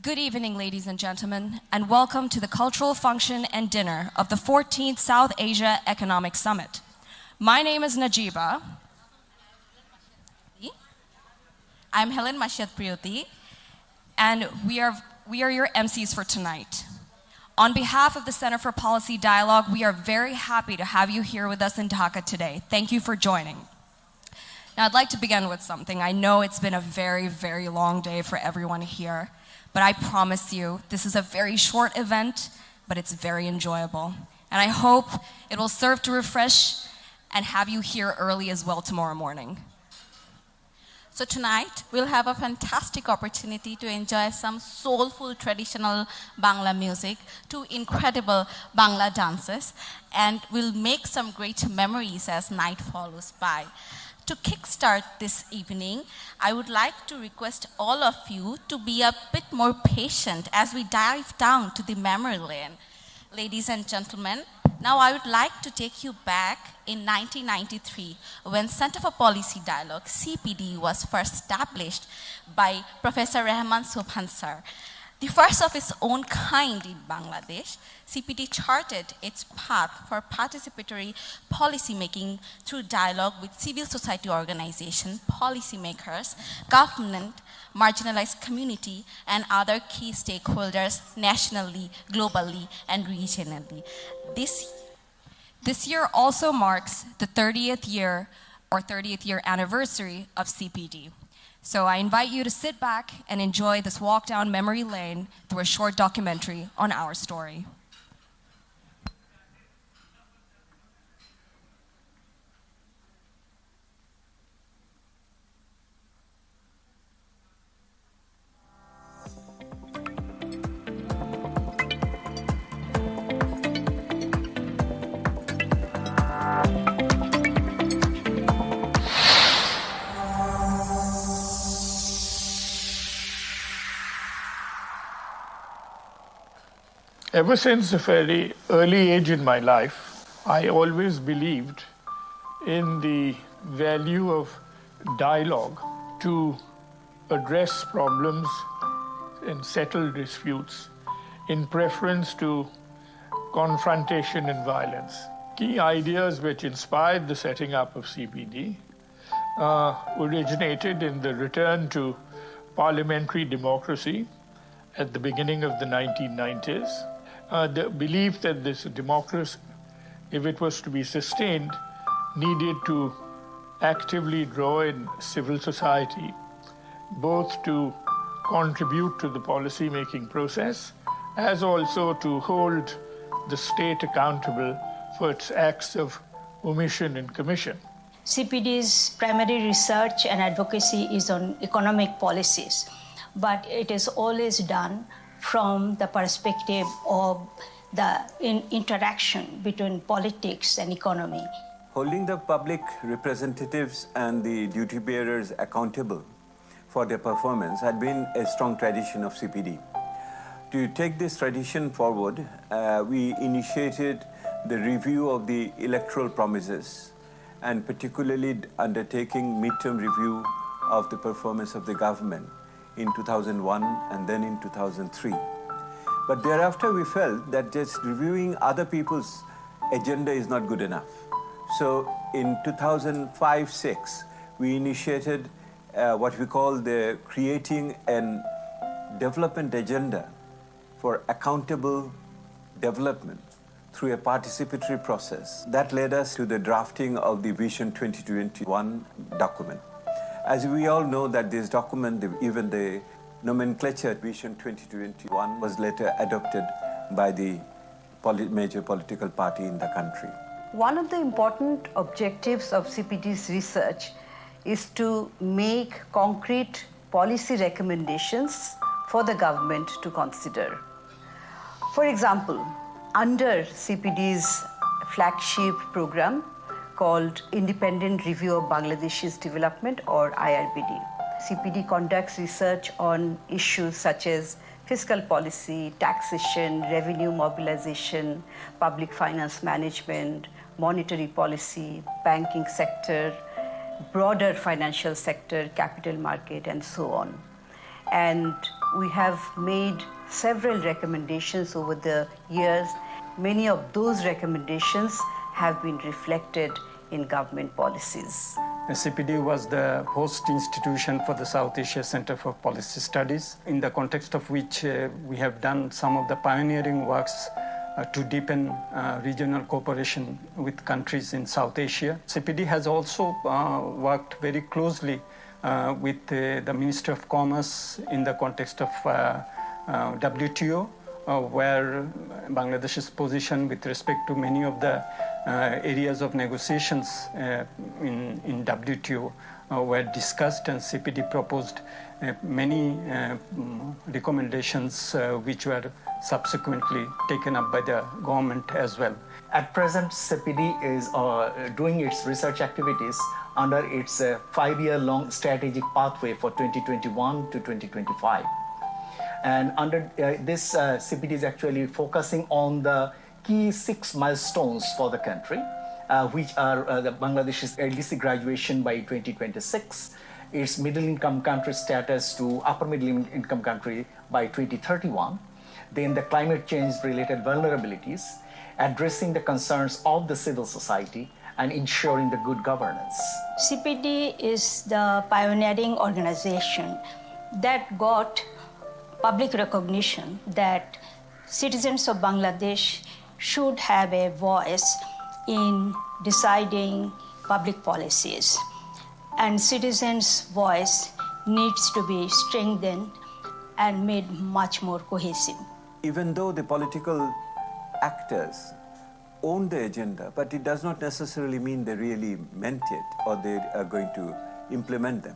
Good evening, ladies and gentlemen, and welcome to the cultural function and dinner of the 14th South Asia Economic Summit. My name is Najiba. I'm Helen Mashyad Priyoti, and we are your MCs for tonight. On behalf of the Center for Policy Dialogue, we are very happy to have you here with us in Dhaka today. Thank you for joining. Now, I'd like to begin with something. I know it's been a very, very long day for everyone here, but I promise you, this is a very short event, but it's very enjoyable. And I hope it will serve to refresh and have you here early as well tomorrow morning. So tonight, we'll have a fantastic opportunity to enjoy some soulful traditional Bangla music, two incredible Bangla dances, and we'll make some great memories as night follows by. To kickstart this evening, I would like to request all of you to be a bit more patient as we dive down to the memory lane. Ladies and gentlemen, now I would like to take you back in 1993 when Center for Policy Dialogue, CPD, was first established by Professor Rahman Sobhan sir. The first of its own kind in Bangladesh, CPD charted its path for participatory policymaking through dialogue with civil society organizations, policymakers, government, marginalized community, and other key stakeholders nationally, globally, and regionally. This year also marks the 30th year anniversary of CPD. So I invite you to sit back and enjoy this walk down memory lane through a short documentary on our story. Ever since a fairly early age in my life, I always believed in the value of dialogue to address problems and settle disputes in preference to confrontation and violence. Key ideas which inspired the setting up of CPD originated in the return to parliamentary democracy at the beginning of the 1990s. The belief that this democracy, if it was to be sustained, needed to actively draw in civil society, both to contribute to the policy-making process, as also to hold the state accountable for its acts of omission and commission. CPD's primary research and advocacy is on economic policies, but it is always done from the perspective of the interaction between politics and economy. Holding the public representatives and the duty bearers accountable for their performance had been a strong tradition of CPD. To take this tradition forward, we initiated the review of the electoral promises and particularly undertaking midterm review of the performance of the government in 2001 and then in 2003. But thereafter we felt that just reviewing other people's agenda is not good enough. So in 2005-06, we initiated what we call the creating a development agenda for accountable development through a participatory process. That led us to the drafting of the Vision 2021 document. As we all know that this document, even the nomenclature Vision 2021 was later adopted by the major political party in the country. One of the important objectives of CPD's research is to make concrete policy recommendations for the government to consider. For example, under CPD's flagship program, called Independent Review of Bangladesh's Development, or IRBD. CPD conducts research on issues such as fiscal policy, taxation, revenue mobilization, public finance management, monetary policy, banking sector, broader financial sector, capital market, and so on. and we have made several recommendations over the years. Many of those recommendations have been reflected in government policies. CPD was the host institution for the South Asia Center for Policy Studies, in the context of which we have done some of the pioneering works to deepen regional cooperation with countries in South Asia. CPD has also worked very closely with the Ministry of Commerce in the context of WTO, where Bangladesh's position with respect to many of the areas of negotiations in WTO were discussed, and CPD proposed many recommendations which were subsequently taken up by the government as well. At present, CPD is doing its research activities under its 5-year-long strategic pathway for 2021 to 2025. And under this, CPD is actually focusing on the key 6 milestones for the country, which are the Bangladesh's LDC graduation by 2026, its middle-income country status to upper middle-income country by 2031, then the climate change-related vulnerabilities, addressing the concerns of the civil society, and ensuring the good governance. CPD is the pioneering organization that got public recognition that citizens of Bangladesh should have a voice in deciding public policies, and citizens' voice needs to be strengthened and made much more cohesive. Even though the political actors own the agenda, but it does not necessarily mean they really meant it or they are going to implement them.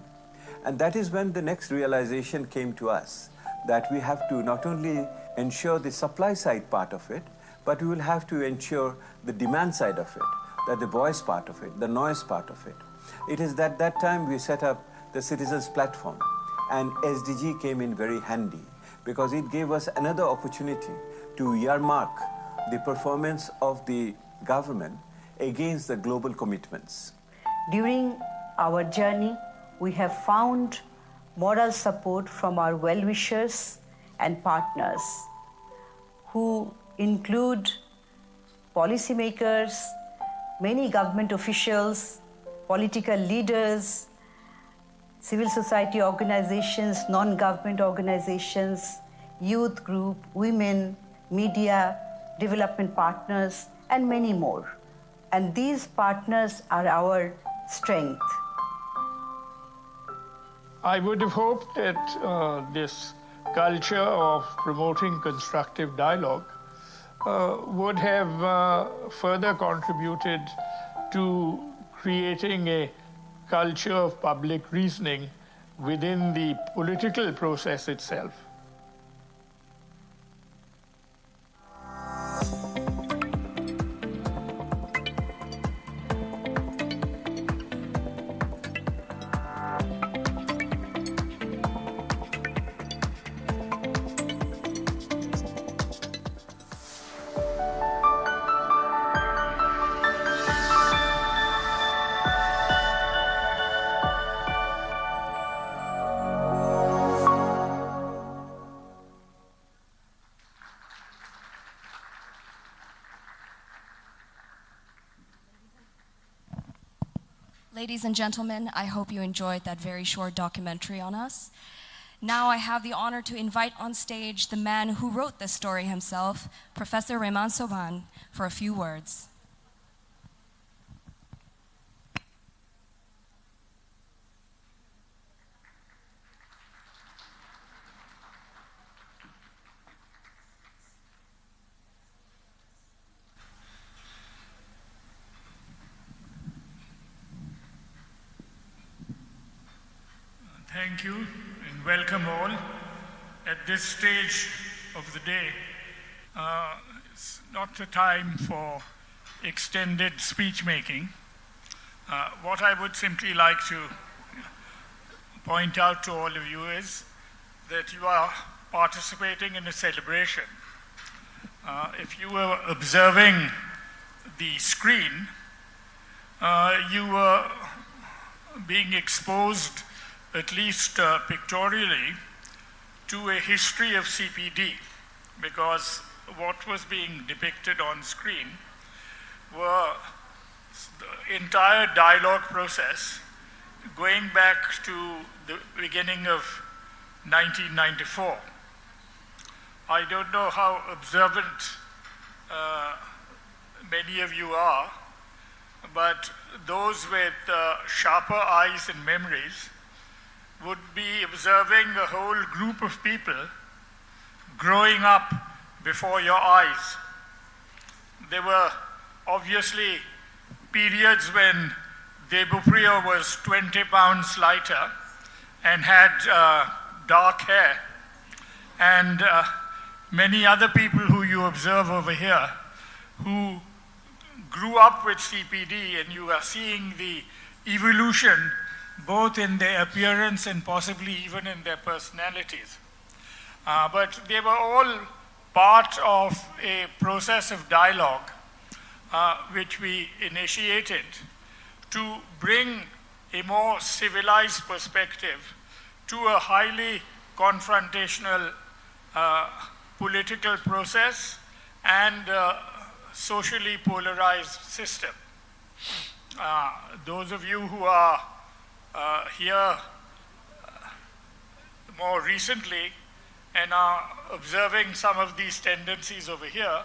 And that is when the next realization came to us, that we have to not only ensure the supply side part of it, but we will have to ensure the demand side of it, that the voice part of it, the noise part of it. It is that time we set up the Citizens Platform, and SDG came in very handy because it gave us another opportunity to earmark the performance of the government against the global commitments. During our journey, we have found moral support from our well-wishers and partners, who include policymakers, many government officials, political leaders, civil society organizations, non-government organizations, youth group, women, media, development partners, and many more. And these partners are our strength. I would have hoped that this culture of promoting constructive dialogue would have further contributed to creating a culture of public reasoning within the political process itself. Ladies and gentlemen, I hope you enjoyed that very short documentary on us. Now I have the honor to invite on stage the man who wrote this story himself, Professor Rehman Sobhan, for a few words. Thank you and welcome all. At this stage of the day, it's not the time for extended speech making. What I would simply like to point out to all of you is that you are participating in a celebration. If you were observing the screen, you were being exposed, at least pictorially, to a history of CPD, because what was being depicted on screen were the entire dialogue process going back to the beginning of 1994. I don't know how observant many of you are, but those with sharper eyes and memories would be observing a whole group of people growing up before your eyes. There were obviously periods when Debupriya was 20 pounds lighter and had dark hair, and many other people who you observe over here who grew up with CPD, and you are seeing the evolution both in their appearance and possibly even in their personalities. But they were all part of a process of dialogue which we initiated to bring a more civilized perspective to a highly confrontational political process and socially polarized system. Those of you who are here more recently and are observing some of these tendencies over here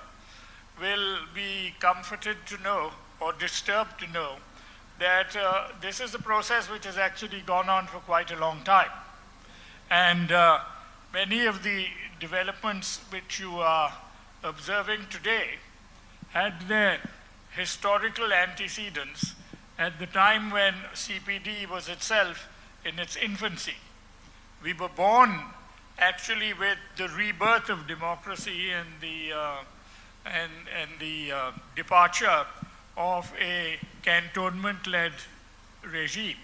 will be comforted to know, or disturbed to know, that this is a process which has actually gone on for quite a long time. And many of the developments which you are observing today had their historical antecedents at the time when CPD was itself in its infancy. We were born actually with the rebirth of democracy and the departure of a cantonment-led regime.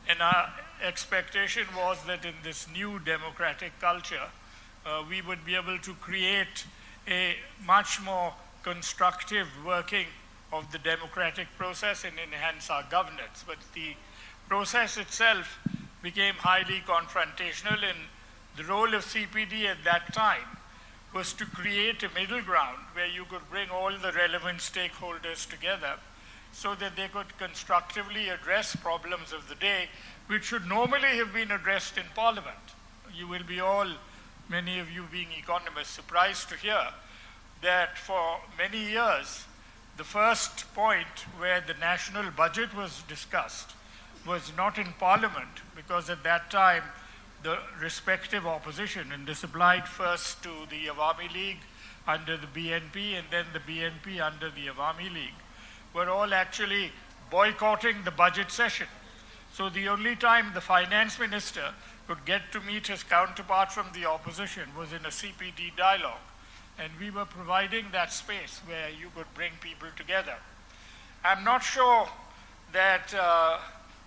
And our expectation was that in this new democratic culture, we would be able to create a much more constructive working of the democratic process and enhance our governance. But the process itself became highly confrontational, and the role of CPD at that time was to create a middle ground where you could bring all the relevant stakeholders together so that they could constructively address problems of the day, which should normally have been addressed in Parliament. You will be all, many of you being economists, surprised to hear that for many years, the first point where the national budget was discussed was not in Parliament, because at that time, the respective opposition, and this applied first to the Awami League under the BNP and then the BNP under the Awami League, were all actually boycotting the budget session. So the only time the finance minister could get to meet his counterpart from the opposition was in a CPD dialogue. And we were providing that space where you could bring people together. I'm not sure that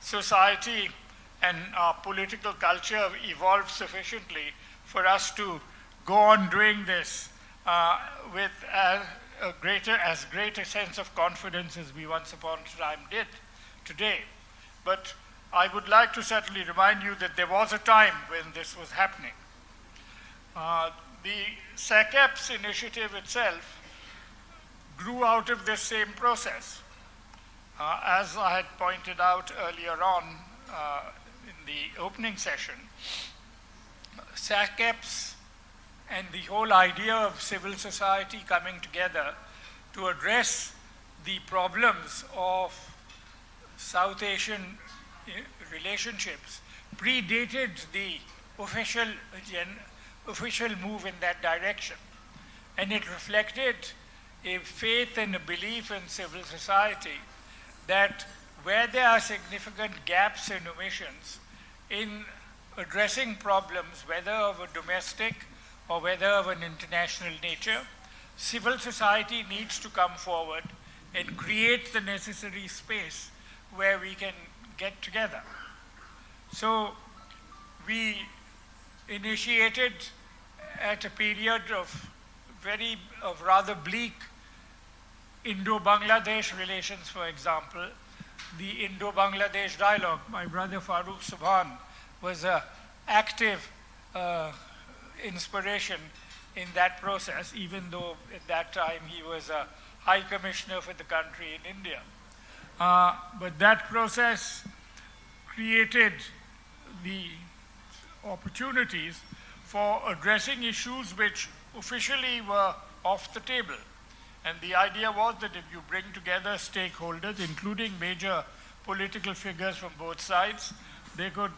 society and our political culture have evolved sufficiently for us to go on doing this with as great a sense of confidence as we once upon a time did today. But I would like to certainly remind you that there was a time when this was happening. The SAES initiative itself grew out of this same process. As I had pointed out earlier on in the opening session, SAES and the whole idea of civil society coming together to address the problems of South Asian relationships predated the official move in that direction. And it reflected a faith and a belief in civil society that where there are significant gaps and omissions in addressing problems, whether of a domestic or whether of an international nature, civil society needs to come forward and create the necessary space where we can get together. So we initiated at a period of rather bleak Indo-Bangladesh relations, for example, the Indo-Bangladesh dialogue. My brother Farooq Subhan was an active inspiration in that process, even though at that time he was a High Commissioner for the country in India. But that process created the opportunities for addressing issues which officially were off the table. And the idea was that if you bring together stakeholders, including major political figures from both sides, they could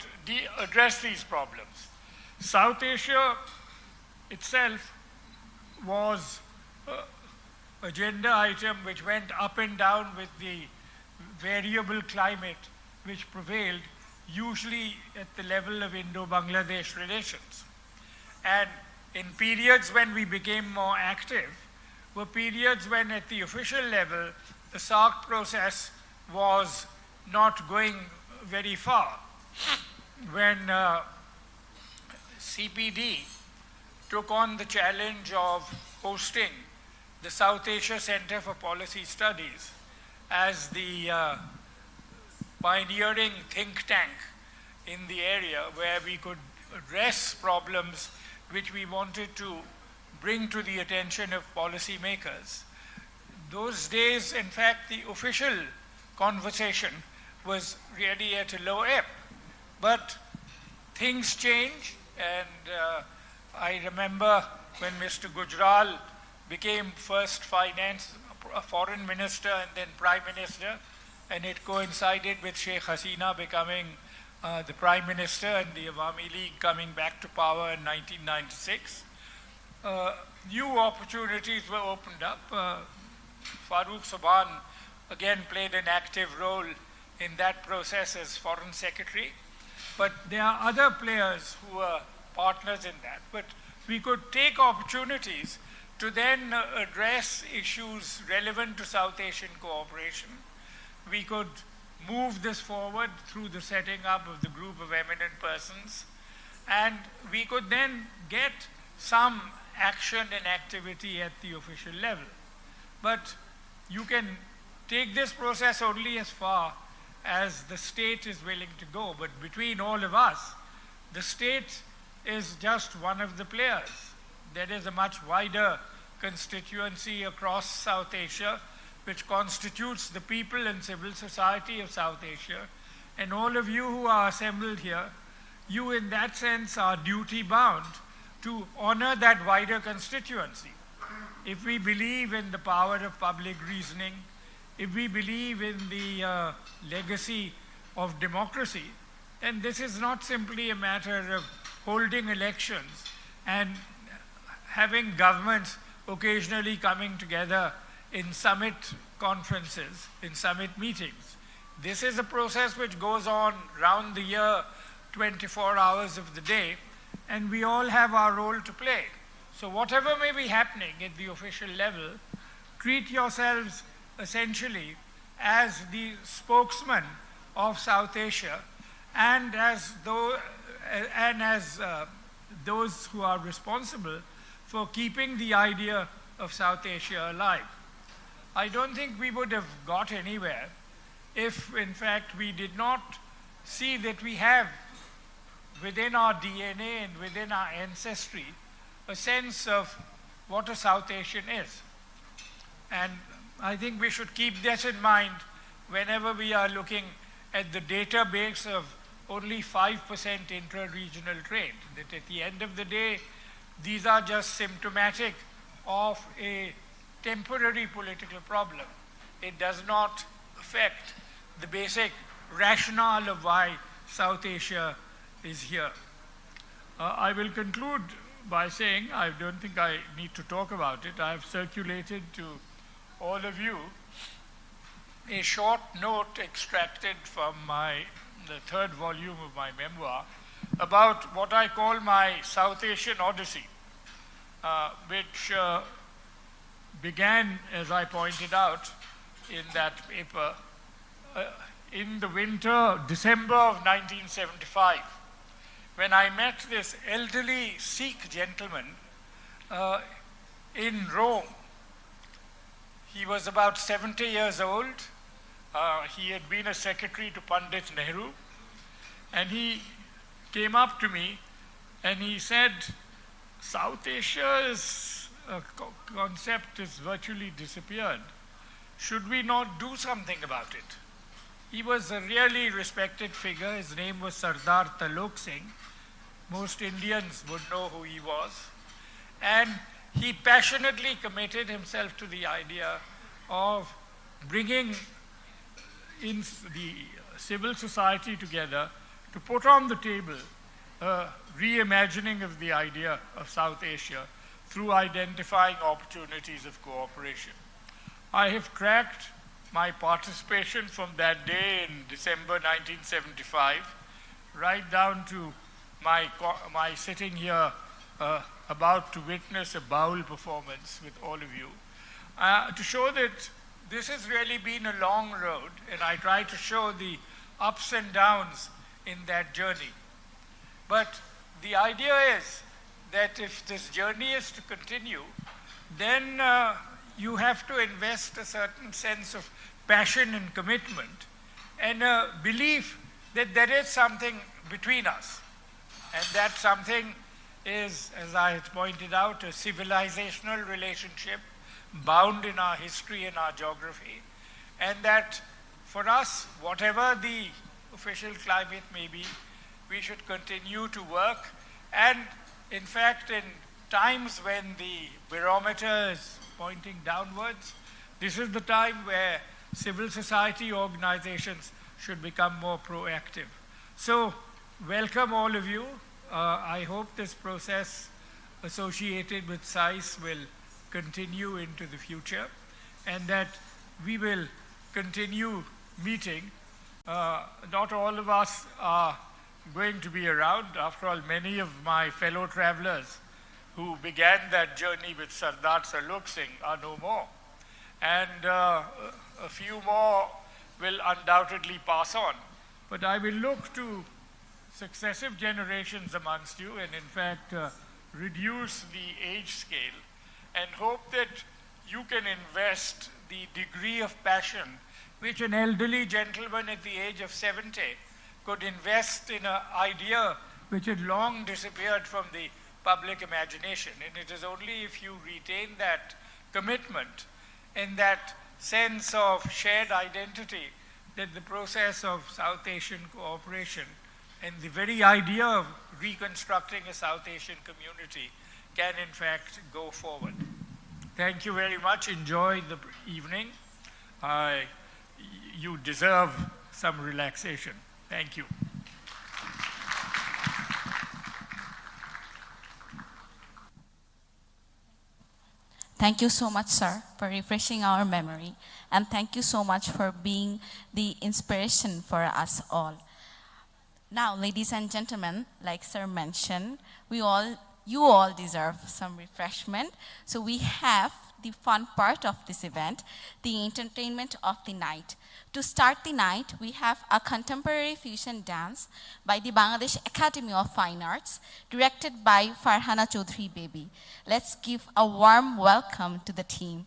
address these problems. South Asia itself was an agenda item which went up and down with the variable climate which prevailed, usually at the level of Indo-Bangladesh relations. And in periods when we became more active were periods when at the official level the SAARC process was not going very far. When CPD took on the challenge of hosting the South Asia Center for Policy Studies as the pioneering think tank in the area where we could address problems which we wanted to bring to the attention of policymakers. Those days, in fact, the official conversation was really at a low ebb. But things change, and I remember when Mr. Gujral became first foreign minister and then prime minister, and it coincided with Sheikh Hasina becoming the prime minister and the Awami League coming back to power in 1996. New opportunities were opened up. Farooq Subhan again played an active role in that process as foreign secretary. But there are other players who are partners in that. But we could take opportunities to then address issues relevant to South Asian cooperation. We could move this forward through the setting up of the group of eminent persons, and we could then get some action and activity at the official level. But you can take this process only as far as the state is willing to go. But between all of us, the state is just one of the players. There is a much wider constituency across South Asia which constitutes the people and civil society of South Asia. And all of you who are assembled here, you in that sense are duty bound to honor that wider constituency. If we believe in the power of public reasoning, if we believe in the legacy of democracy, then this is not simply a matter of holding elections and having governments occasionally coming together in summit conferences, in summit meetings. This is a process which goes on round the year, 24 hours of the day, and we all have our role to play. So whatever may be happening at the official level, treat yourselves essentially as the spokesman of South Asia and as those who are responsible for keeping the idea of South Asia alive. I don't think we would have got anywhere if, in fact, we did not see that we have within our DNA and within our ancestry a sense of what a South Asian is. And I think we should keep this in mind whenever we are looking at the database of only 5% intra-regional trade. That at the end of the day, these are just symptomatic of a temporary political problem. It does not affect the basic rationale of why South Asia is here. I will conclude by saying, I don't think I need to talk about it. I have circulated to all of you a short note extracted from the third volume of my memoir about what I call my South Asian Odyssey, which began, as I pointed out in that paper, in the winter, December of 1975, when I met this elderly Sikh gentleman in Rome. He was about 70 years old. He had been a secretary to Pandit Nehru. And he came up to me and he said, South Asia's concept has virtually disappeared. Should we not do something about it? He was a really respected figure. His name was Sardar Talok Singh. Most Indians would know who he was. And he passionately committed himself to the idea of bringing in the civil society together to put on the table a reimagining of the idea of South Asia through identifying opportunities of cooperation. I have tracked my participation from that day in December 1975 right down to my sitting here about to witness a bowl performance with all of you to show that this has really been a long road, and I try to show the ups and downs in that journey. But the idea is that if this journey is to continue, then you have to invest a certain sense of passion and commitment and a belief that there is something between us. And that something is, as I had pointed out, a civilizational relationship bound in our history and our geography. And that for us, whatever the official climate may be, we should continue to work. And in fact, in times when the barometer is pointing downwards, this is the time where civil society organizations should become more proactive. So, welcome all of you. I hope this process associated with SAES will continue into the future, and that we will continue meeting. Not all of us are going to be around. After all, many of my fellow travelers who began that journey with Sardar Talok Singh are no more. And a few more will undoubtedly pass on. But I will look to successive generations amongst you and in fact reduce the age scale and hope that you can invest the degree of passion which an elderly gentleman at the age of 70 could invest in an idea which had long disappeared from the public imagination. And it is only if you retain that commitment and that sense of shared identity that the process of South Asian cooperation and the very idea of reconstructing a South Asian community can in fact go forward. Thank you very much. Enjoy the evening. You deserve some relaxation. Thank you. Thank you so much, sir, for refreshing our memory. And thank you so much for being the inspiration for us all. Now, ladies and gentlemen, like sir mentioned, you all deserve some refreshment. So we have the fun part of this event, the entertainment of the night. To start the night, we have a contemporary fusion dance by the Bangladesh Academy of Fine Arts, directed by Farhana Chaudhry Baby. Let's give a warm welcome to the team.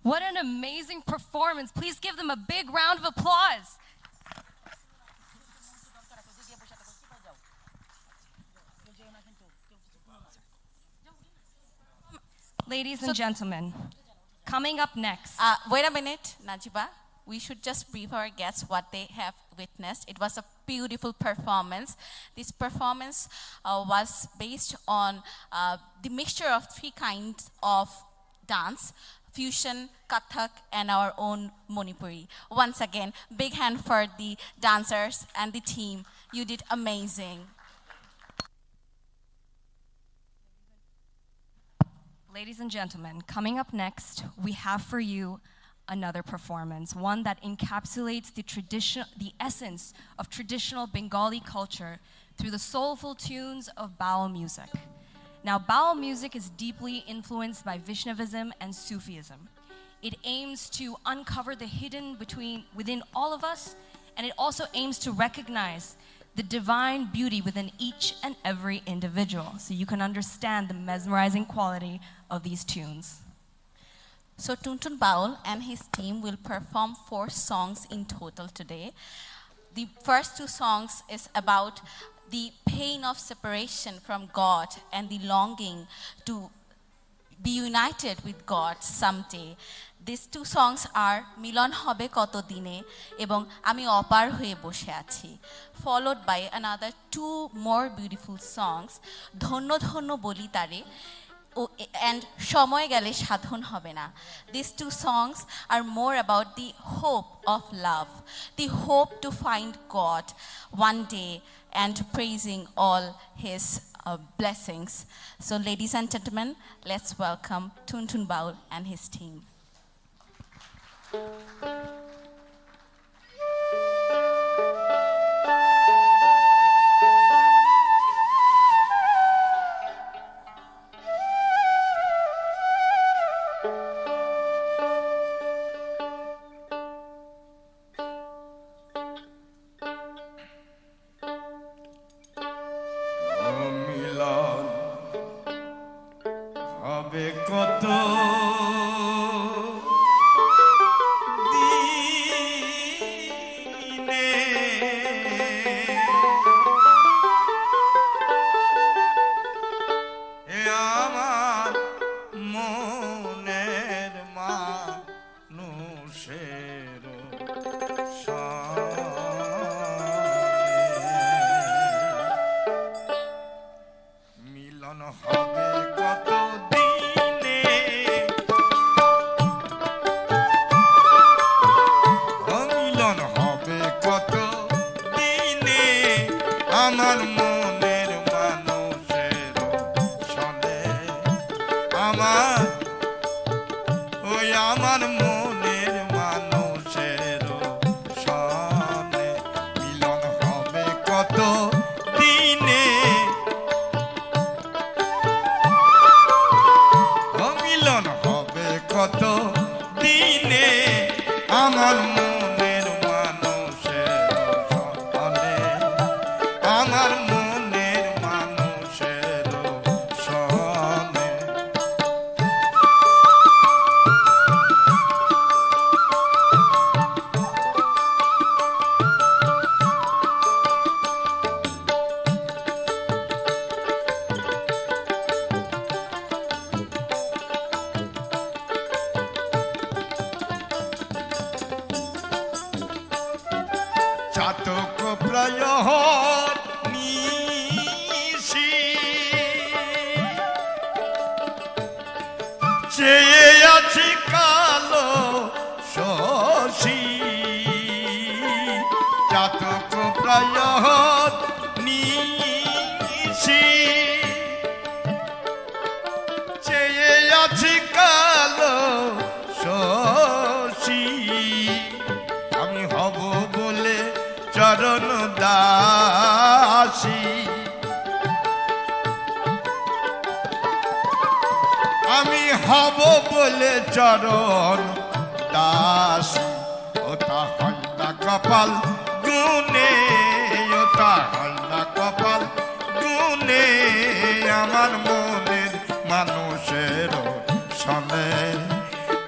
What an amazing performance. Please give them a big round of applause. Ladies and gentlemen, coming up next. Wait a minute, Najiba. We should just brief our guests what they have witnessed. It was a beautiful performance. This performance was based on the mixture of three kinds of dance: fusion, Kathak, and our own Manipuri. Once again, big hand for the dancers and the team. You did amazing. Ladies and gentlemen, coming up next, we have for you another performance, one that encapsulates the essence of traditional Bengali culture through the soulful tunes of Baul music. Now, Baul music is deeply influenced by Vaishnavism and Sufism. It aims to uncover the hidden within all of us, and it also aims to recognize the divine beauty within each and every individual, so you can understand the mesmerizing quality of these tunes. So Tuntun Baul and his team will perform 4 songs in total today. The first 2 songs is about the pain of separation from God and the longing to be united with God someday. These 2 songs are Milon Hobe Koto Dine ebong Ami Opar Hoye Boshe Achi, followed by another 2 more beautiful songs, Dhonno Dhonno Boli Tare and Shomoy Gale Shadhon Hobe Na. These 2 songs are more about the hope of love, the hope to find God one day and praising all his blessings. So ladies and gentlemen, let's welcome Tuntun Baul and his team.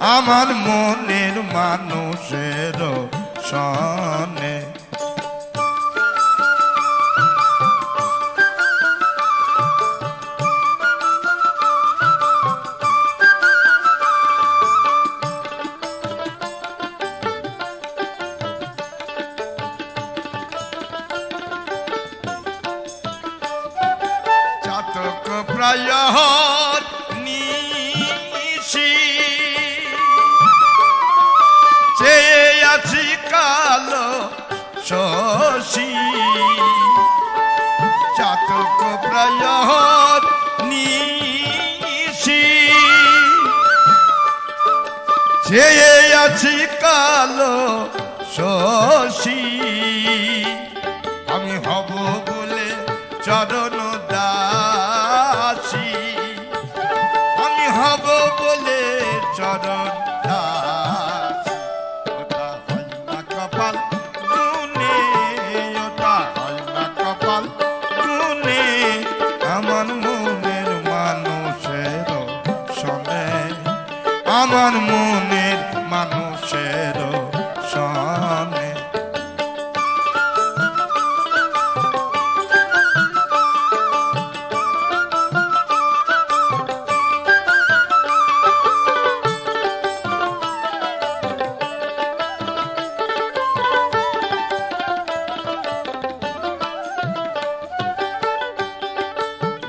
আমার মনের মানুষের সনে চাতক প্রায় নিশি চেয়ে আছি কালো শশী চাতক প্রায় নিশি চেয়ে আছি কালো শশী আমি হব বলে চরণ দাসী আমি হব বলে চরণ দাসী ওটা হয় না কপাল গুনে ওটা হয় না কপাল গুনে আমার মনের মানুষের সনে আমার মনের মানুষের সনে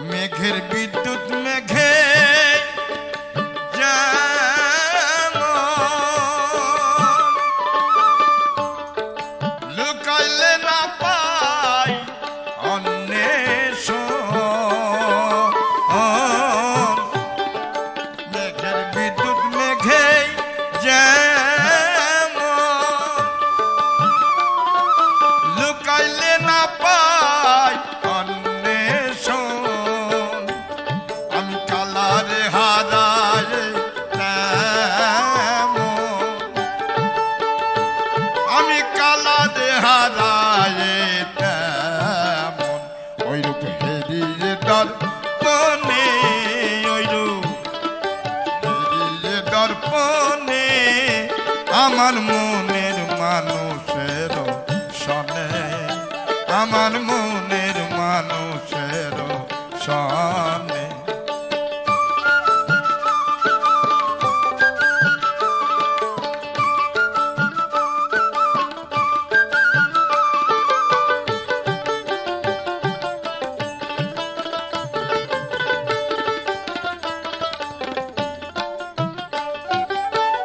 মেঘের বিদ্যুৎ মেঘে লুকাইলে না পাই অন্বেষণ মেঘের বিদ্যুৎ মেঘে লুকাইলে না পাই অন্বেষণ আমি কালারে হারায় আমি কালারে হারায় তেমন ওইরূপ হেরিয়ে দর্পণে ওইরূপ হেরিয়ে দর্পণে আমার মনের মানুষের সনে আমার মনের মানুষের সনে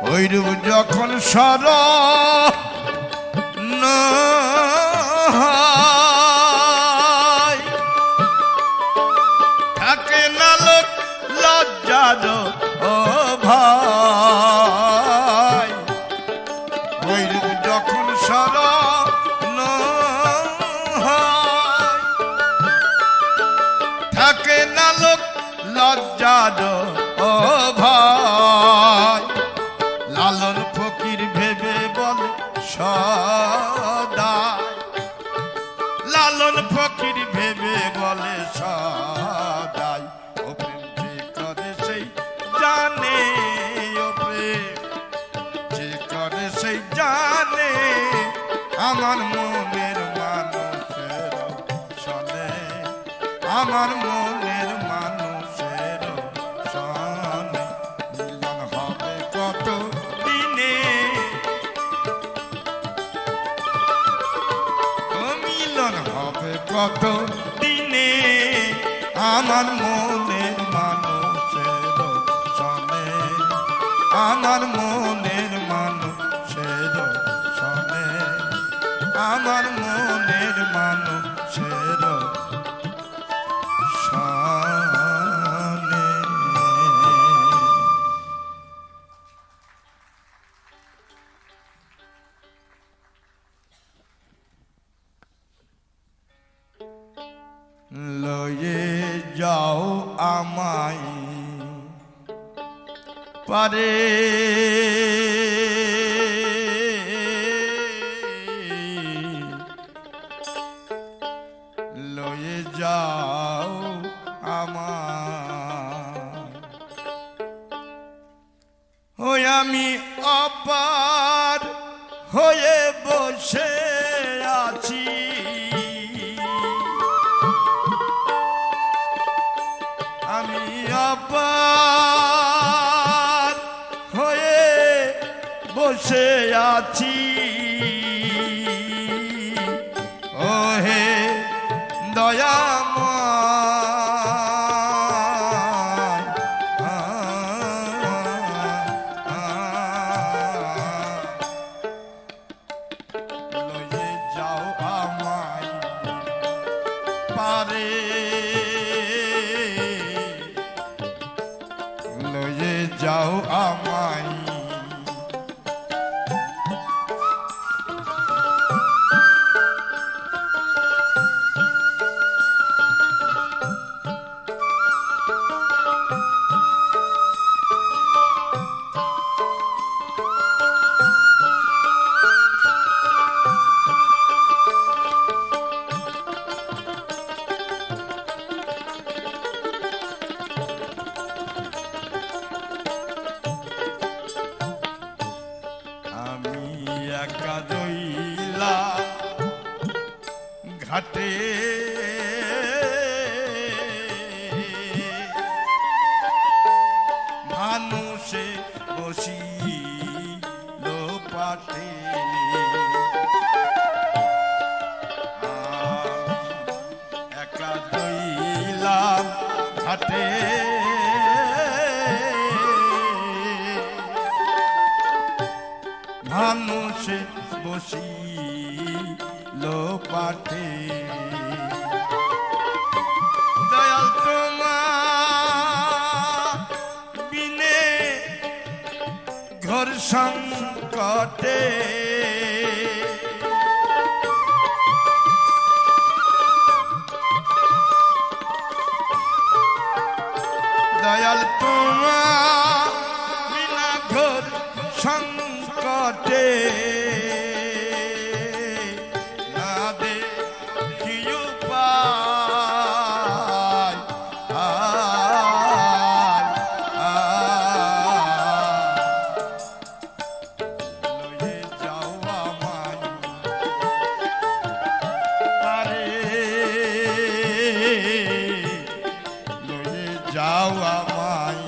ওইরূপ যখন সর থাকে না লোক লজ্জার ও ভাই ওইরূপ যখন সর থাকে না লোক লজ্জার ও ভাই লালন ফকির ভেবে বলে সদাই লালন ফকির ভেবে বলে সদাই ও প্রেম যে করে সেই জানে ও প্রেম যে করে সেই জানে আমার মনের মানুষের সনে আমার মনের মানুষের সনে মিলন হবে কত দিনে মিলন হবে কত দিনে আমার মনের মানুষের সনে আমার মনের মানুষের সনে আমার মনের মানুষের সনে লয়ে যাও আমায় পারে লয়ে যাও আমায় ওয়া আমি অপার হয়ে বসে আছি আমি অপার হয়ে বসে আছি ওহে দয়াময় লয়ে যাও আমায় পারে লয়ে যাও আমায় আমি একা রইলা ঘাটে মানুষে বসিল পাটে আমি একা রইলাম ঘাটে মানুষে বসিল পাটে দয়াল তোমার বিনে ঘর সংকটে দয়াল তোমার বিনা ঘর সংকটে না দেখি উপায় লয়ে যাও আমায় পারে লয়ে যাও আমায়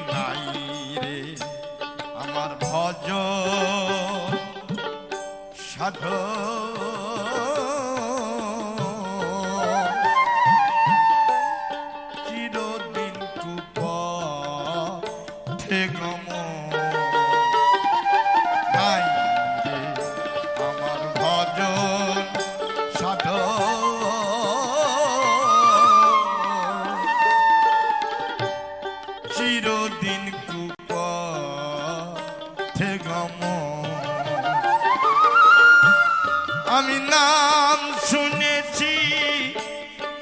নাই রে আমার ভজ সাধ চিরদিন কুপ ঠেগম নাই রে আমার ভজ সাধ চিরদিন কুপ গম আমি নাম শুনেছি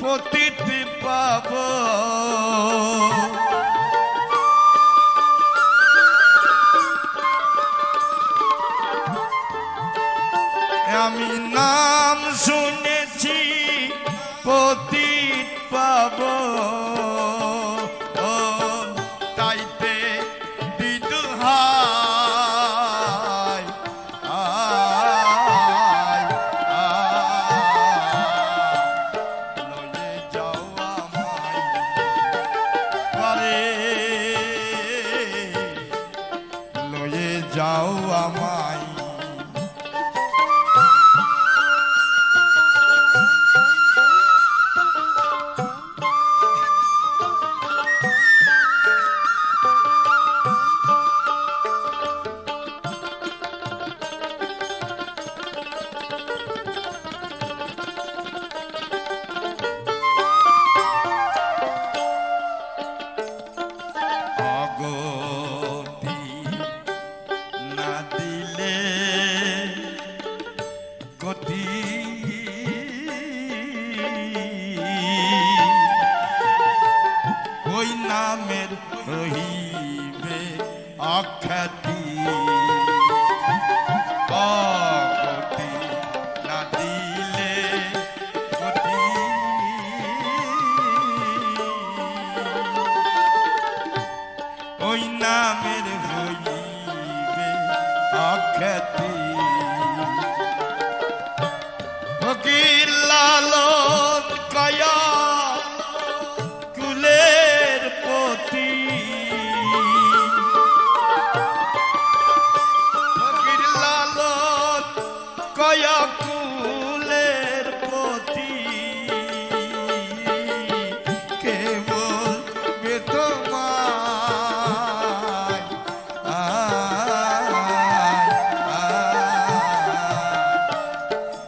পতিত পাব আমি নাম শুনেছি পতিত পাব তাইতে বিদুহাই লয়ে যাও আমায় পারে লয়ে যাও আমায় অগতি না দিলে গতি অগতি না দিলে গতি ওই নামের হইবে অখ্যাতি ফকির লালন কায়া কুলের পতি ফকির লালন কায়া কুলের পতি কেবল বেতমায়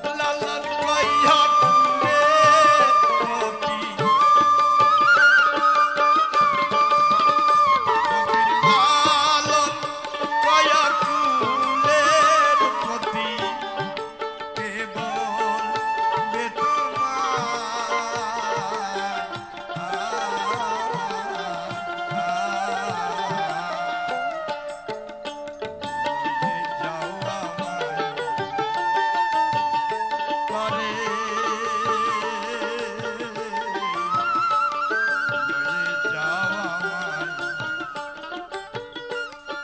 লালন কায়া কুলের পতি লালন কায়া কুলের পতি কেবল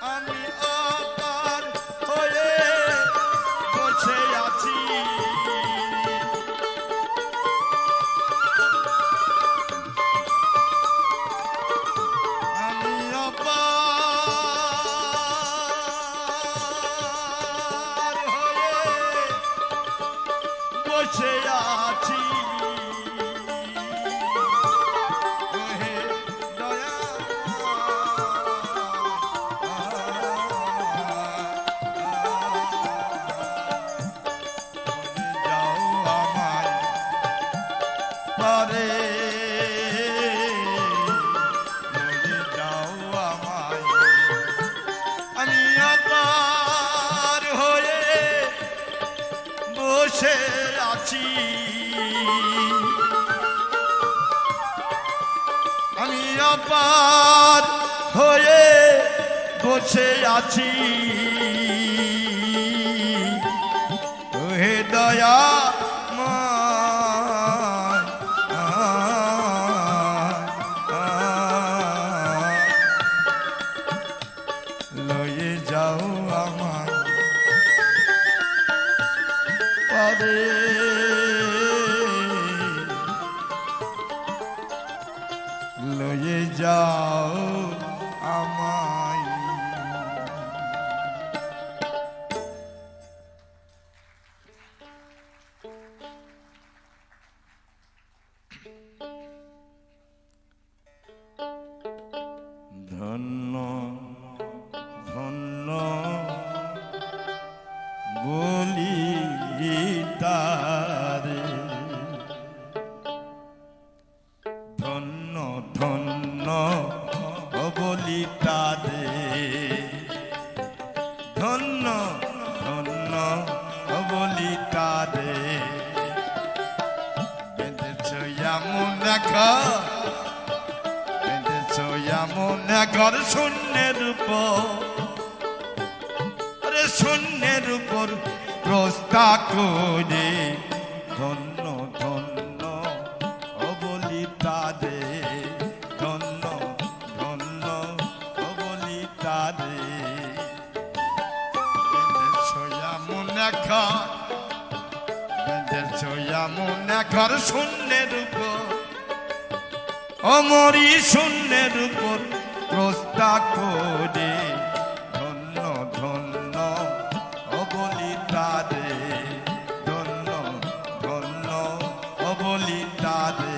আমি আবার হয়ে বসে আছি আমি আবার হয়ে বসে আছি হে দয়া যাও আমায় পরে লয়ে যাও আমায় আমি আবার হয়ে বসে আছি আমি আবার হয়ে বসে আছি হে দয়া লয়ে যাও আমায় পরে লয়ে যাও আমায় ধন্য ধন্য বলি তারে ধন্য ধন্য বলি তারে ধন্য ধন্য বলি তারে বেঁধেছ এমন ঘর বেঁধেছ এমন ঘর শূন্যের উপর আরে শূন্যের উপর প্রস্তা করে ধন্য ধন্য বলি তারে ধন্য ধন্য বলি তারে বেঁধেছ এমন ঘর বেঁধেছ এমন ঘর শূন্যের উপর অমরি শূন্যের উপর প্রস্তা করে ধন্য ধন্য বলি তারে ধন্য ধন্য বলি তারে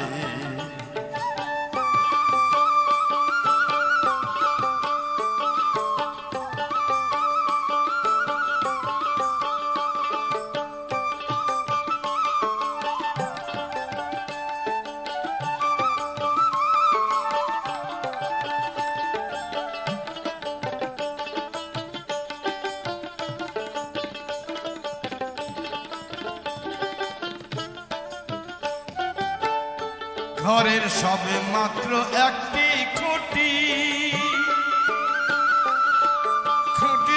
ঘরের সবে মাত্র একটি খুঁটি খুঁটি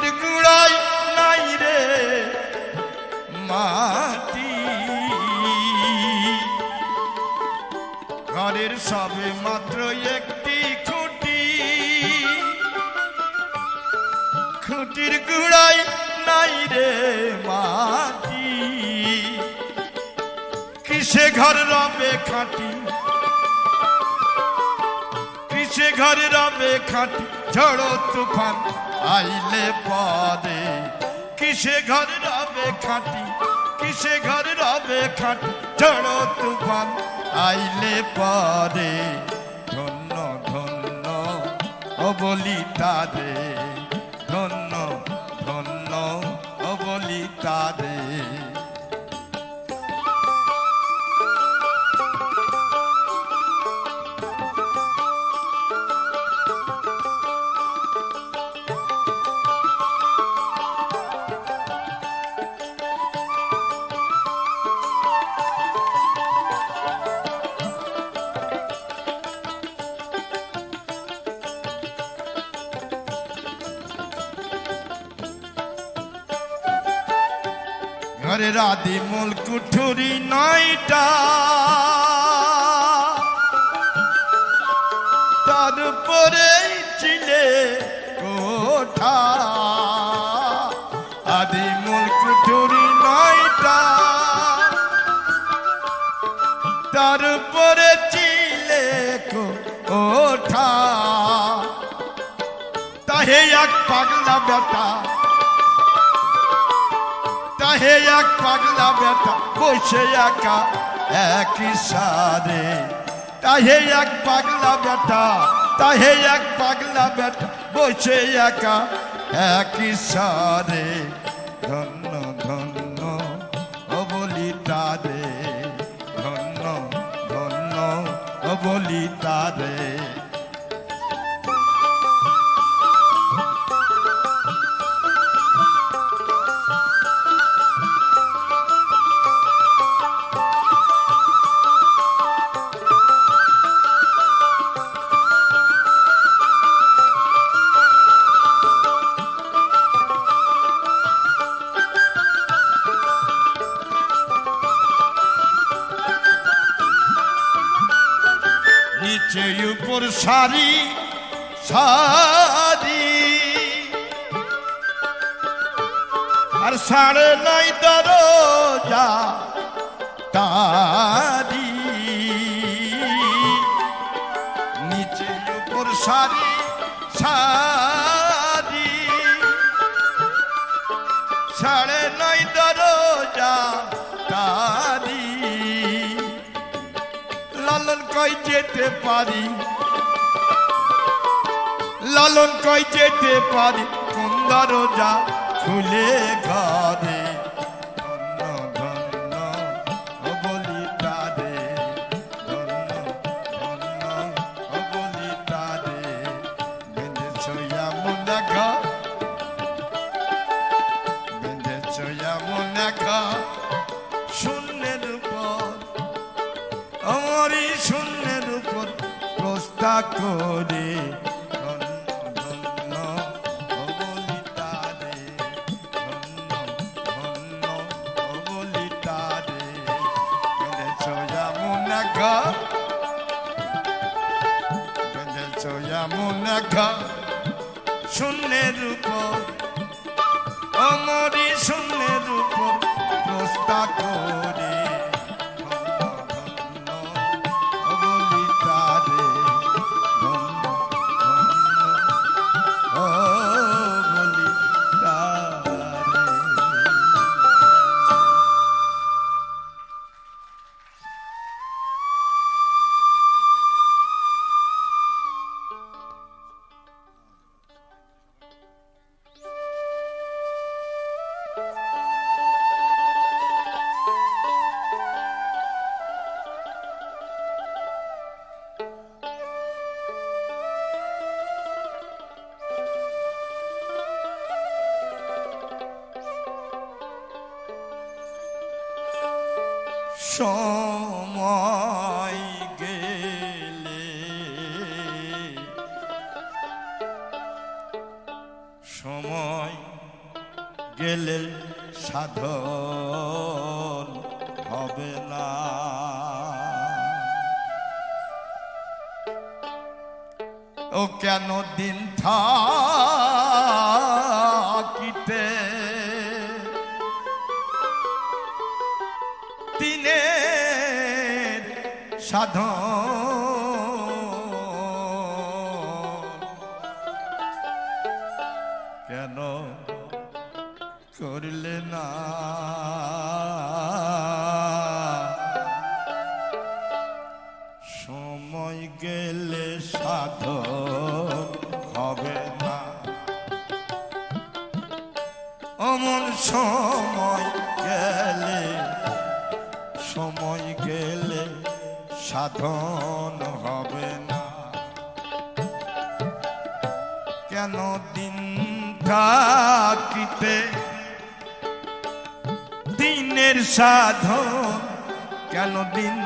মাটির গুড়াই নাই রে মাটি কিসে ঘর রবে খাঁটি কিসে ঘর রবে খাঁটি ঝড়ো তুফান আইলে পরে কিসে ঘর রবে খাঁটি কিসে ঘর রবে খাঁটি ঝড়ো তুফান আইলে পরে ধন্য ধন্য অবলিতা রে ধন্য ধন্য অবলিতা রে ঘরের আদি মূল কুঠুরি নয়টা তার উপরে চিলে কোঠা আদি মূল কুঠুরি নয়টা তার উপরে চিলে কোঠা তাহে এক পাগলা বেটা তাহে এক পাগলা বেটা বসে একা একই সারে তাহে এক পাগলা বেটা তাহে এক পাগলা বেটা বসে একা একই সারে ধন্য ধন্য অবলিতা রে ধন্য ধন্য অবলিতা রে নিচে উপর সারি সারি আর সাড়ে নাই দরজা তারি নিচে উপর সারি সারি সাড়ে নাই দরজা তারি লালন কই যেতে পারি লালন কই যেতে পারি কোন দরজা খুলে ঘরে ধন্য ধন্য অবলিতা রে ধন্য ধন্য অবলিতা রে বেঁধেছ এমন ঘর বেঁধেছ এমন ঘর শূন্যের উপর আমারই শূন্যের উপর প্রস্তাব করে ধন্য ধন্য অবলিতা রে ধন্য ধন্য অবলিতা রে বেঁধেছ এমন ঘর বেঁধেছ এমন ঘর শূন্যের উপর আমারই শূন্যের উপর প্রস্তাব করে সময় গেলে সময় গেলে সাধন হবে না ও কেন দিন থাকি থাকিতে দিনের সাধন কেন করলে না সময় গেলে সাধন হবে না অমন সময় গেলে সাধন হবে না কেন দিন থাকিতে দিনের সাধন কেন দিন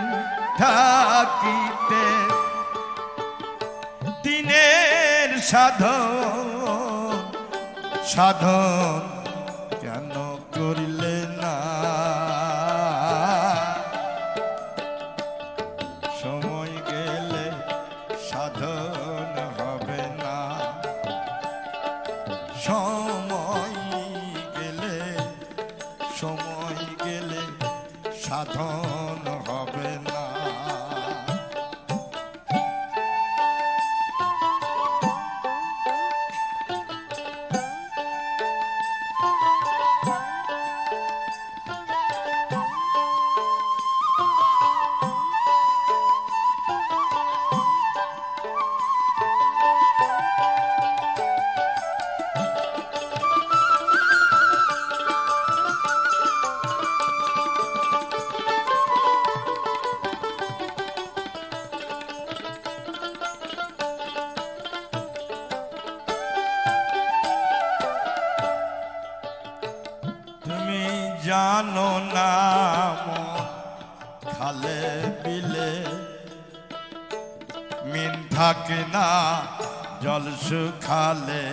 থাকিতে দিনের সাধন কেন করিলে না সময় গেলে সাধন হবে না সময় গেলে সাধন হবে না জানো না খালে বিলে মিন থাকে না জল শুখালে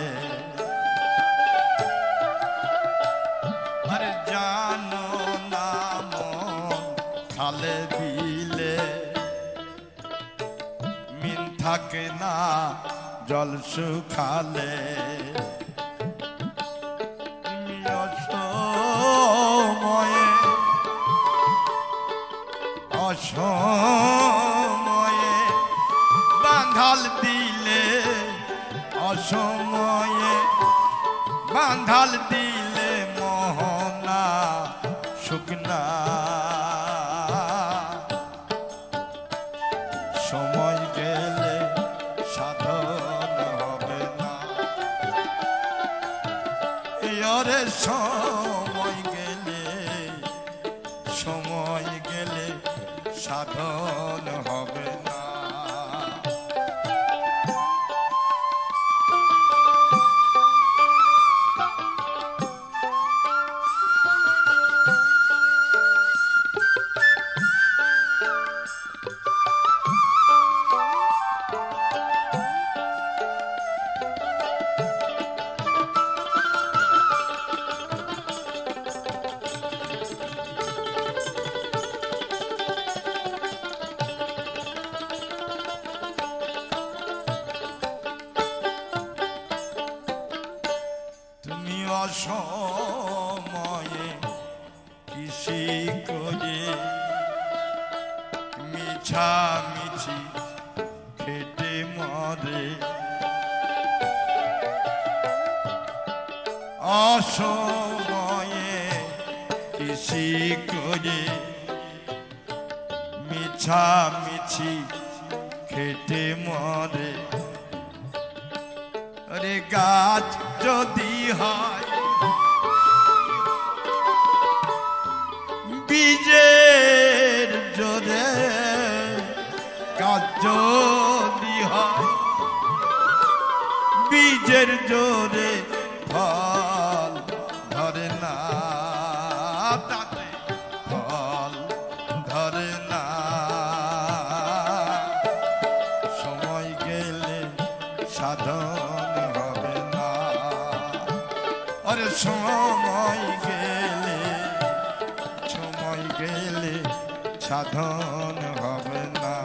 আরে জানো না খালে বিলে মিন থাকে না জল শুখালে অসময়ে বাঁধাল দিলে অসময়ে বাঁধাল দিলে মোহনা শুকনা সময় গেলে সাধন হবে না এরে সময় গেলে সাধন হবে না অসময়ে কৃষি করে মিছামিছি খেটে মরে অসময়ে কৃষি করে মিছামিছি খেটে মরে আরে গাছ যদি হয় বীজের জোরে গাছ যদি হয় বীজের জোরে ফল ধরে না তাতে ফল ধরে না সময় গেলে সাধন হবে না আরে সময় গেলে সাধন হবে না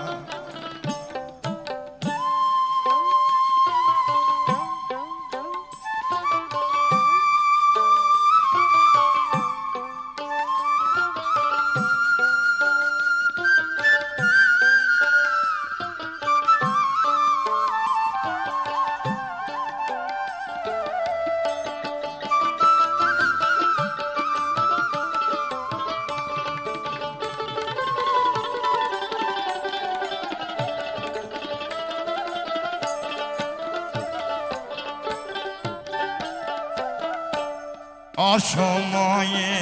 অসময়ে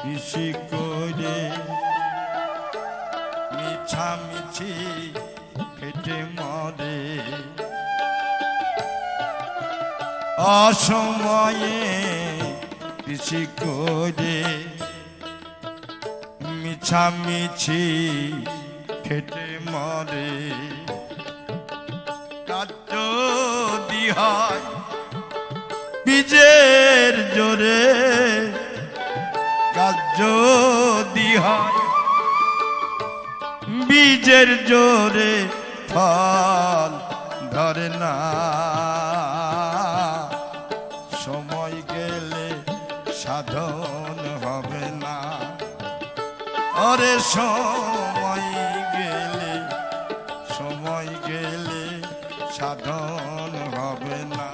পিছি করে মিছামিছি কেটে মরে অসময়ে পিছি করে মিছামিছি কেটে মরে কার্য দিহায় বীজের জোরে কার্য দিহায় বীজের জোরে ফল ধরে না সময় গেলে সাধন হবে না আরে সময় গেলে সাধন হবে না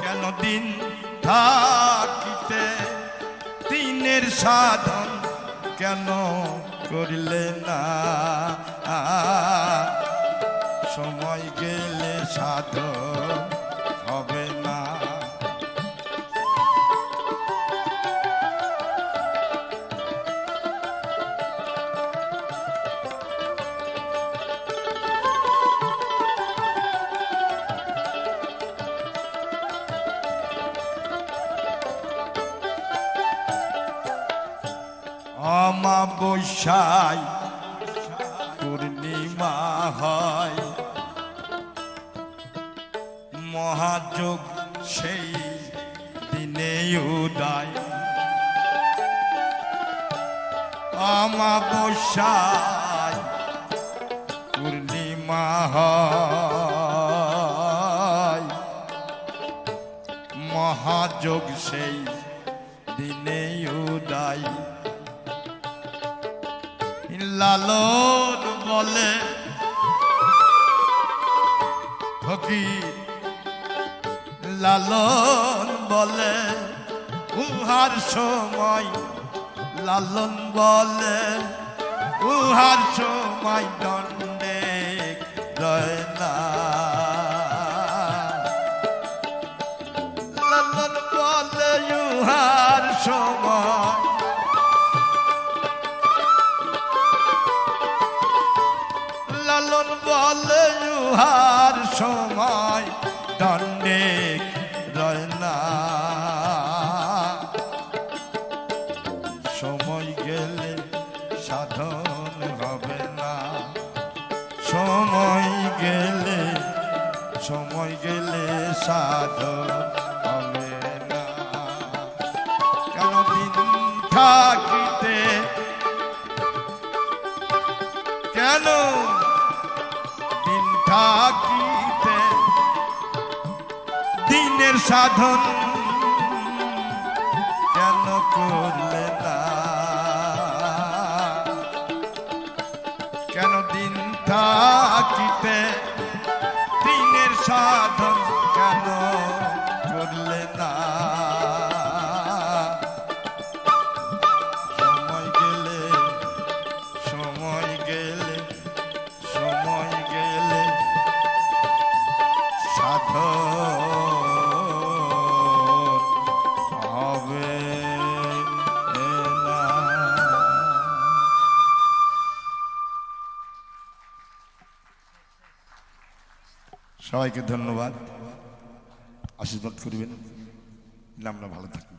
কেন দিন থাকিতে দিনের সাধন কেন করিলে না সময় গেলে সাধন হবে না অমাবস্যায় পূর্ণিমা হয় মহাযোগ সেই দিনে উদয় অমাবস্যায় পূর্ণিমা হয় মহাযোগ সেই দিনে উদয় লালন বলে ফকির লালন বলে উহার সময় লালন বলে উহার সময় দণ্ডে রয় না লালন বলে উহার সময় লালন বলে উহার সময় দণ্ডে রয় না সময় গেলে সাধন হবে না সময় গেলে সাধন হবে না কেন দিন থাকিতে কেন থাকিতে দিনের সাধন কেন করলে না কেন দিন থাকিতে দিনের সাধন কেন করলে না সময় গেলে হবে না। সবাইকে ধন্যবাদ, আশীর্বাদ করবেন, আমরা ভালো থাকি,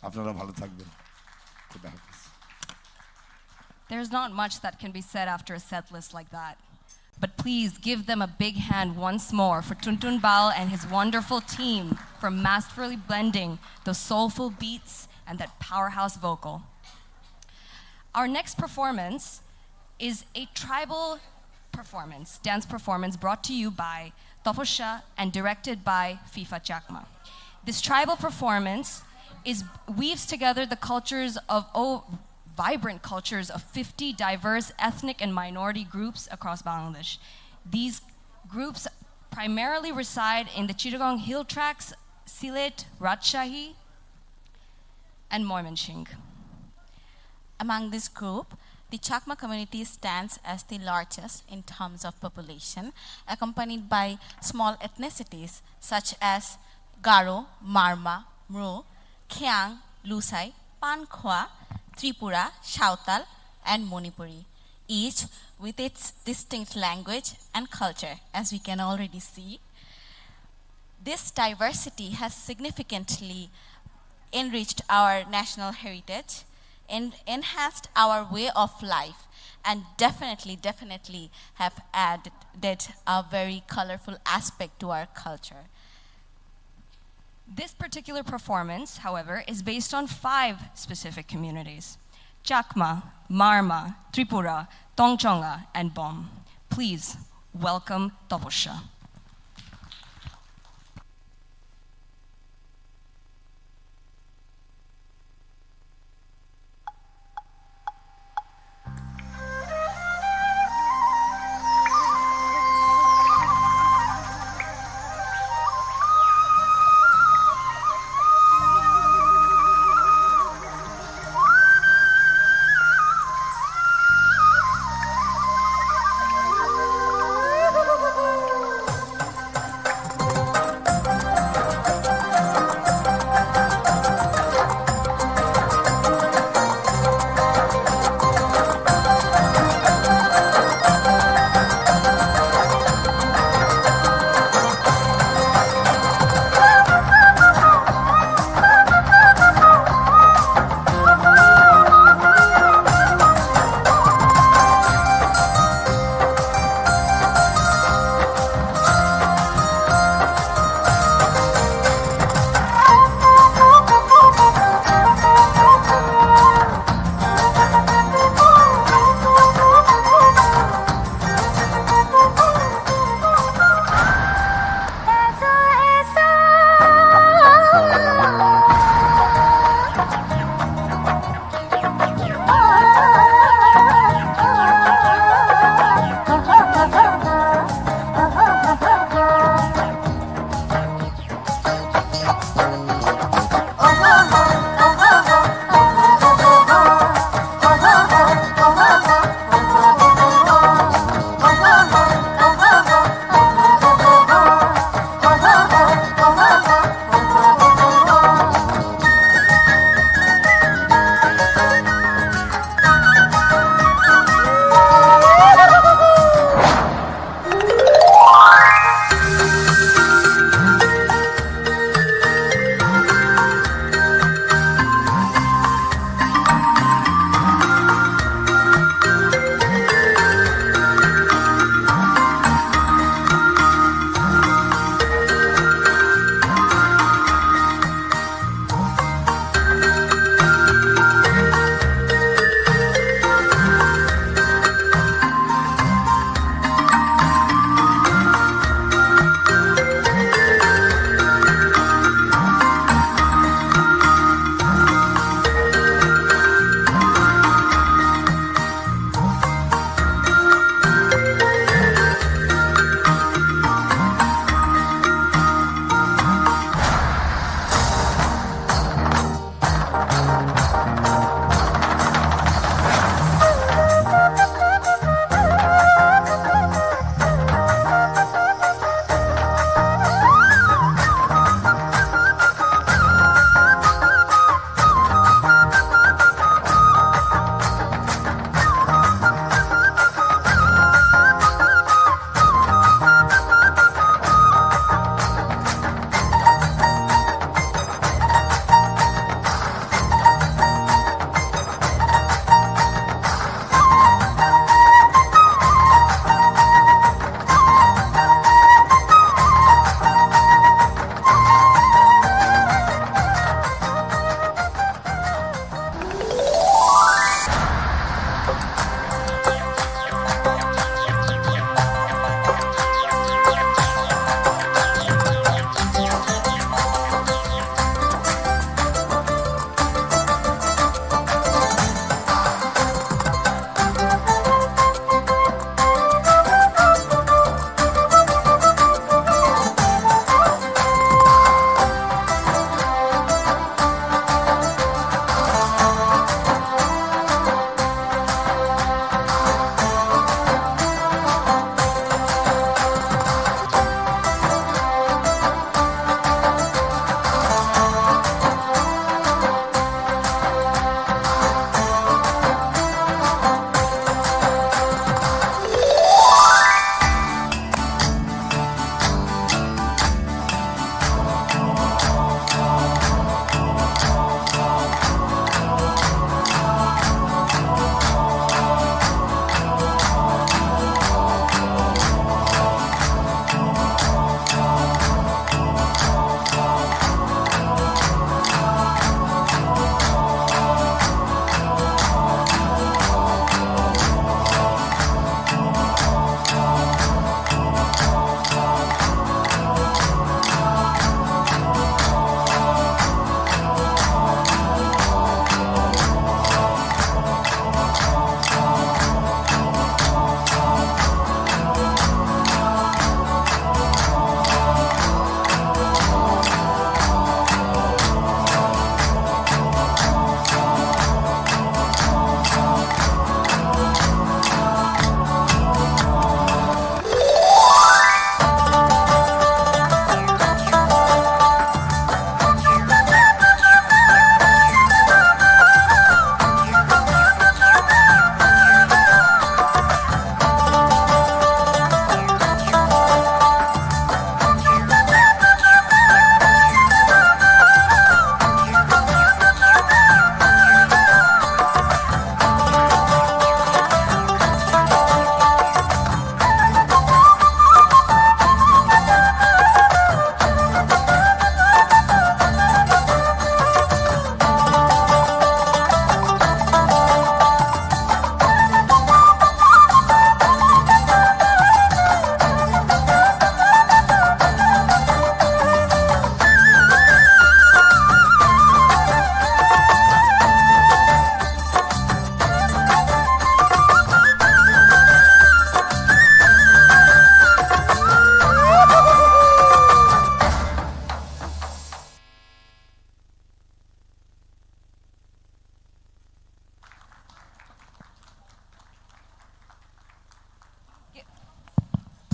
আপনারা ভালো থাকবেন। খুদা হাফেজ। There's not much that can be said after a set list like that. But please give them a big hand once more for Tuntun Bal and his wonderful team for masterfully blending those soulful beats and that powerhouse vocal. Our next performance is a tribal performance, dance performance brought to you by Toposha and directed by FIFA Chakma. This tribal performance weaves together the cultures of vibrant cultures of 50 diverse ethnic and minority groups across Bangladesh. These groups primarily reside in the Chittagong Hill Tracts, Sylhet, Rajshahi, and Moymanching. Among this group, the Chakma community stands as the largest in terms of population, accompanied by small ethnicities such as Garo, Marma, Mro, Khiang, Lusai, Pankhwa, Tripura, Shautal, and Manipuri, each with its distinct language and culture, as we can already see. This diversity has significantly enriched our national heritage and enhanced our way of life, and definitely have added a very colorful aspect to our culture. This particular performance, however, is based on 5 specific communities: Chakma, Marma, Tripura, Tongchonga, and Bom. Please welcome Toposha.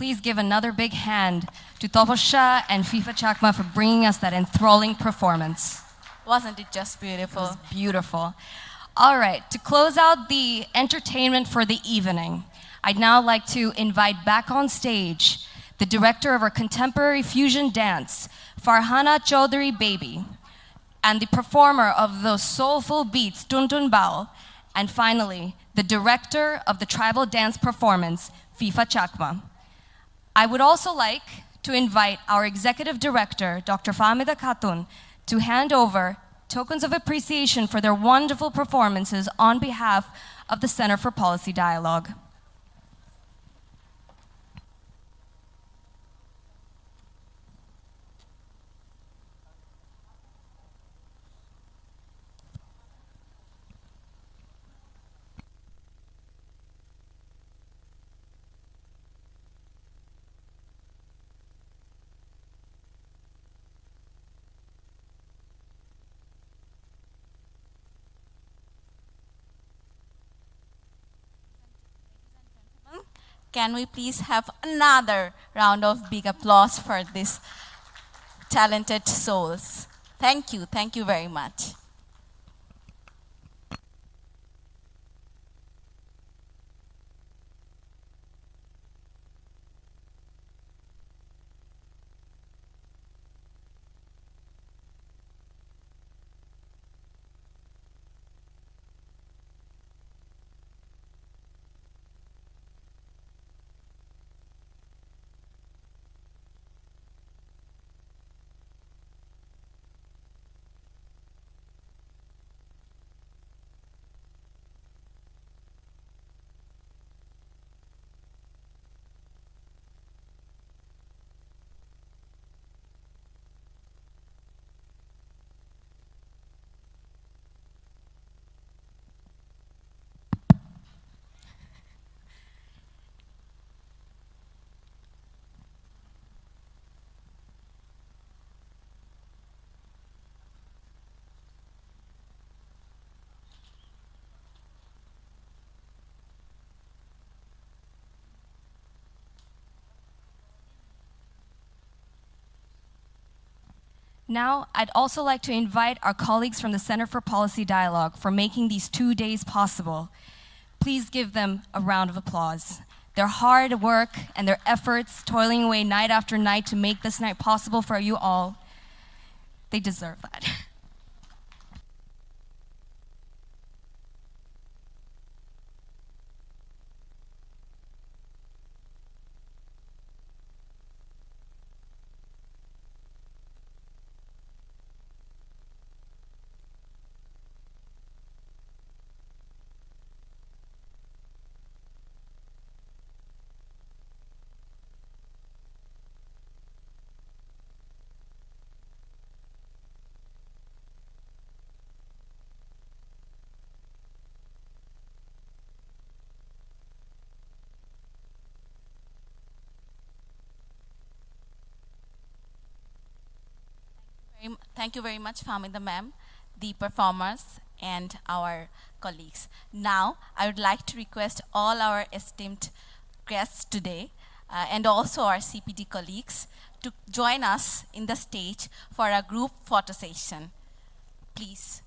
Please give another big hand to Toposha and FIFA Chakma for bringing us that enthralling performance. Wasn't it just beautiful? It was beautiful. All right, to close out the entertainment for the evening, I'd now like to invite back on stage the director of our contemporary fusion dance, Farhana Chaudhary Baby, and the performer of those soulful beats, Tuntun Bao, and finally, the director of the tribal dance performance, FIFA Chakma. I would also like to invite our executive director, Dr. Fahmida Khatun, to hand over tokens of appreciation for their wonderful performances on behalf of the Center for Policy Dialogue. Can we please have another round of big applause for these talented souls? Thank you very much. Now, I'd also like to invite our colleagues from the Center for Policy Dialogue for making these 2 days possible. Please give them a round of applause. Their hard work and their efforts, toiling away night after night to make this night possible for you all, they deserve that. Thank you very much, Fahmida ma'am, the performers, and our colleagues. Now, I would like to request all our esteemed guests today, and also our CPD colleagues, to join us in the stage for a group photo session. Please.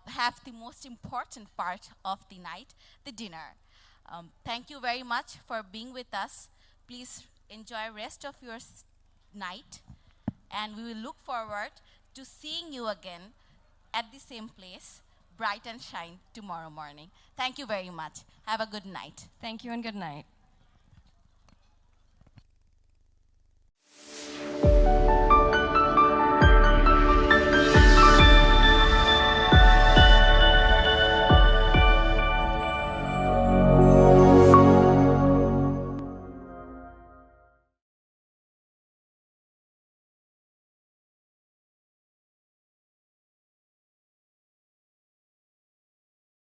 have the most important part of the night, the dinner. Thank you very much for being with us. Please enjoy rest of your night, and we will look forward to seeing you again at the same place, bright and shine, tomorrow morning. Thank you very much. Have a good night. Thank you and good night.